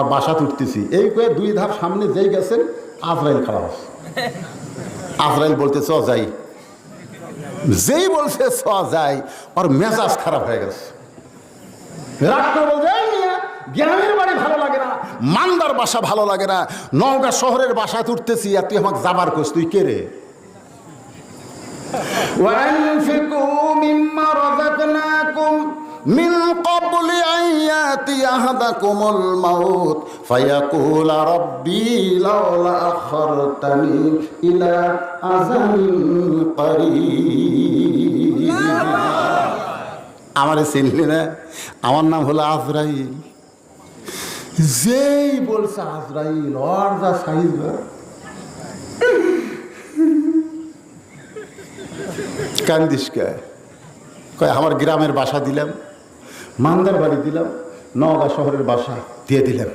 আর বাসা তুলতেছি এই কয়ে দুই ধাপ সামনে যেই গেছেন আজরাইল খারাপ আছে। আজরাইল বলতে চ যাই, যেই বলছে চ যাই আর মেজাজ খারাপ হয়ে গেছে। রাগ করে বলছে গ্রামের বাড়ি ভালো লাগে না, মান্দার বাসা ভালো লাগে না, নওগাঁ শহরের বাসা তুলতেছি আর তুই আমাকে যাবার কোস, তুই কে রে? وأنفقوا مما رزقناكم من قبل أن يأتي أحدكم الموت فيقول ربي لولا أخرتني إلى أجل قريب। আমার চিনলি না? আমার নাম হলো আজরাইল। যেই বলছে আজরাইল ওর যা সাইজ, কান্দিস কে? কয় আমার গ্রামের বাসা দিলাম, মান্দার বাড়ি দিলাম, নওগাঁ শহরের বাসা দিয়ে দিলাম।